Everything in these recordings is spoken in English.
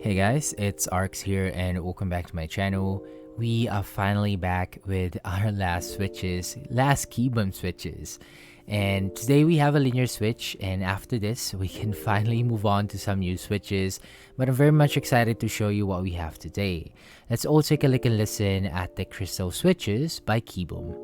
Hey guys, it's Arx here and welcome back to my channel. We are finally back with our last Keyboom switches. And today we have a linear switch, and after this we can finally move on to some new switches. But I'm very much excited to show you what we have today. Let's all take a look and listen at the crystal switches by Keyboom.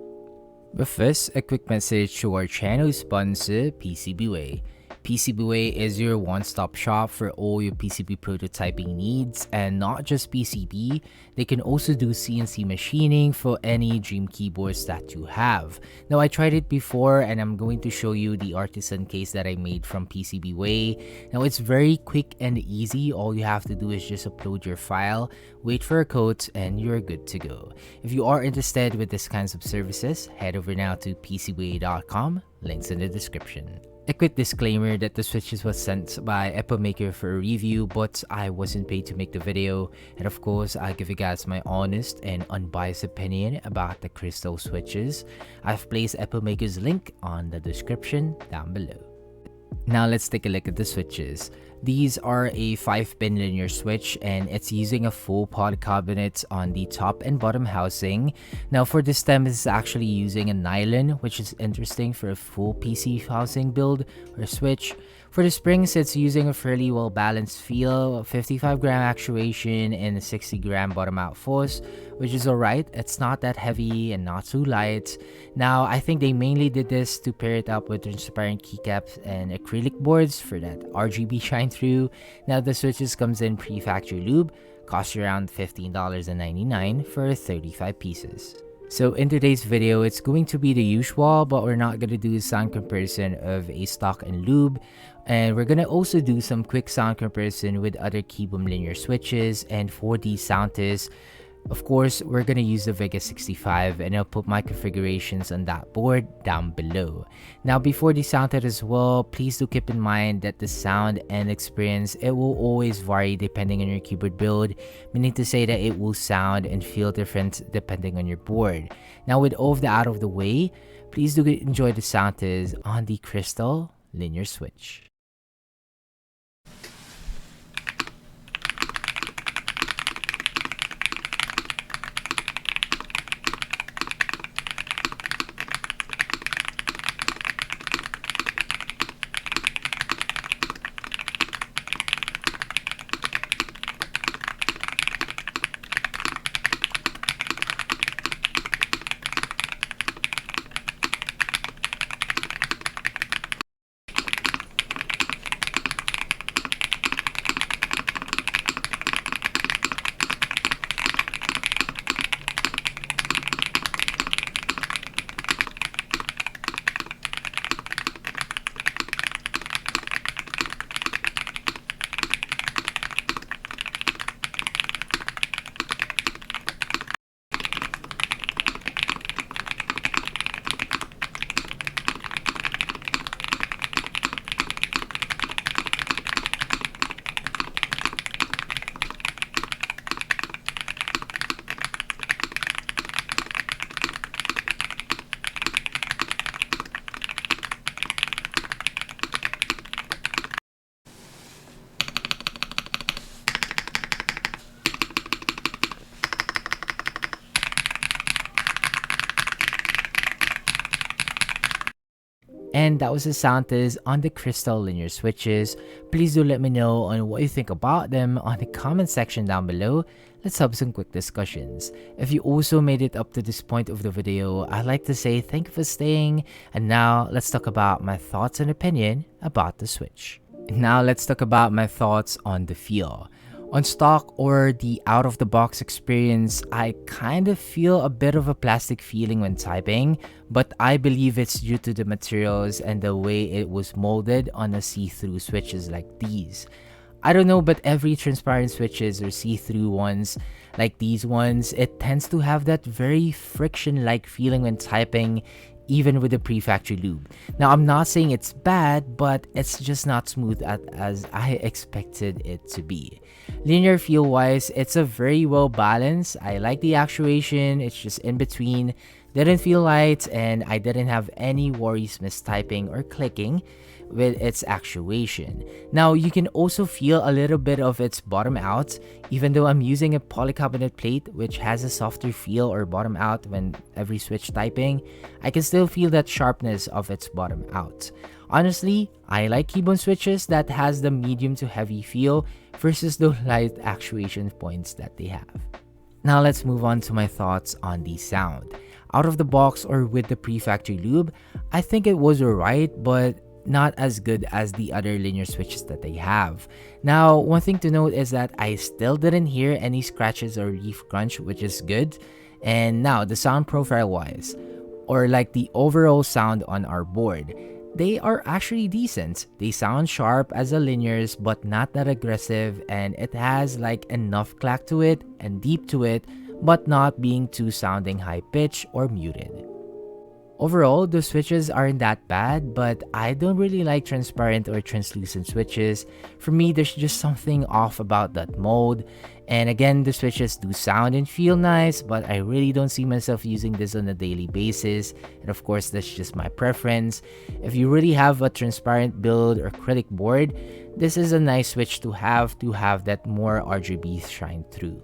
But first, a quick message to our channel sponsor, PCBWay. PCBWay is your one-stop shop for all your PCB prototyping needs, and not just PCB, they can also do CNC machining for any dream keyboards that you have. Now, I tried it before and I'm going to show you the artisan case that I made from PCBWay. Now, it's very quick and easy. All you have to do is just upload your file, wait for a code, and you're good to go. If you are interested with these kinds of services, head over now to PCBWay.com, links in the description. A quick disclaimer that the switches was sent by Maker for a review, but I wasn't paid to make the video, and of course I'll give you guys my honest and unbiased opinion about the crystal switches. I've placed Maker's link on the description down below. Now let's take a look at the switches. These are a 5-pin linear switch and it's using a full pod cabinet on the top and bottom housing. Now for the stem, it's actually using a nylon, which is interesting for a full PC housing build or switch. For the springs, it's using a fairly well balanced feel, 55 gram actuation and a 60 gram bottom out force, which is alright. It's not that heavy and not too light. Now I think they mainly did this to pair it up with transparent keycaps and acrylic boards for that RGB shine through. Now the switches comes in pre-factory lube, costs around $15.99 for 35 pieces. So in today's video, it's going to be the usual, but we're not going to do a sound comparison of a stock and lube. And we're going to also do some quick sound comparison with other Keyboom linear switches. And for the Soundtest, of course, we're going to use the Vega 65 and I'll put my configurations on that board down below. Now, before the Soundtest as well, please do keep in mind that the sound and experience, it will always vary depending on your keyboard build, meaning to say that it will sound and feel different depending on your board. Now, with all of that out of the way, please do enjoy the Soundtest on the crystal linear switch. And that was the Soundtest on the crystal linear switches. Please do let me know on what you think about them on the comment section down below. Let's have some quick discussions. If you also made it up to this point of the video, I'd like to say thank you for staying. And now let's talk about my thoughts and opinion about the switch. Now let's talk about my thoughts on the feel. On stock or the out-of-the-box experience, I kind of feel a bit of a plastic feeling when typing, but I believe it's due to the materials and the way it was molded on a see-through switches like these. I don't know, but every transparent switches or see-through ones like these ones, it tends to have that very friction-like feeling when typing, even with the pre-factory lube. Now, I'm not saying it's bad, but it's just not smooth as I expected it to be. Linear feel wise, it's a very well balanced. I like the actuation, it's just in between. Didn't feel light and I didn't have any worries mistyping or clicking. with its actuation. Now you can also feel a little bit of its bottom out, even though I'm using a polycarbonate plate which has a softer feel or bottom out when every switch typing. I can still feel that sharpness of its bottom out. Honestly, I like Kiiboom switches that has the medium to heavy feel versus the light actuation points that they have. Now let's move on to my thoughts on the sound. Out of the box or with the pre-factory lube, I think it was alright, but not as good as the other linear switches that they have. Now, one thing to note is that I still didn't hear any scratches or leaf crunch, which is good. And now, the sound profile wise, or like the overall sound on our board, they are actually decent. They sound sharp as the linears, but not that aggressive, and it has like enough clack to it and deep to it, but not being too sounding high pitch or muted. Overall, the switches aren't that bad, but I don't really like transparent or translucent switches. For me, there's just something off about that mode. And again, the switches do sound and feel nice, but I really don't see myself using this on a daily basis. And of course, that's just my preference. If you really have a transparent build or critic board, this is a nice switch to have that more RGB shine through.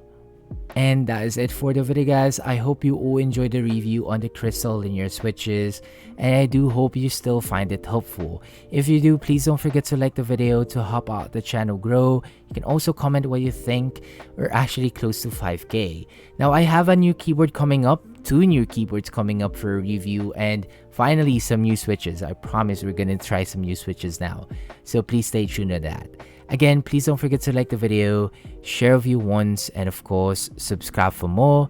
And that is it for the video, guys. I hope you all enjoyed the review on the crystal linear switches, and I do hope you still find it helpful. If you do, please don't forget to like the video to help out the channel grow. You can also comment what you think. We're actually close to 5k. Now I have a new keyboard coming up, 2 new keyboards coming up for review, and finally some new switches. I promise we're gonna try some new switches now, so please stay tuned to that. Again, please don't forget to like the video, share if you want, and of course, subscribe for more.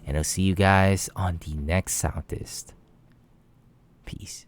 And I'll see you guys on the next Soundtest. Peace.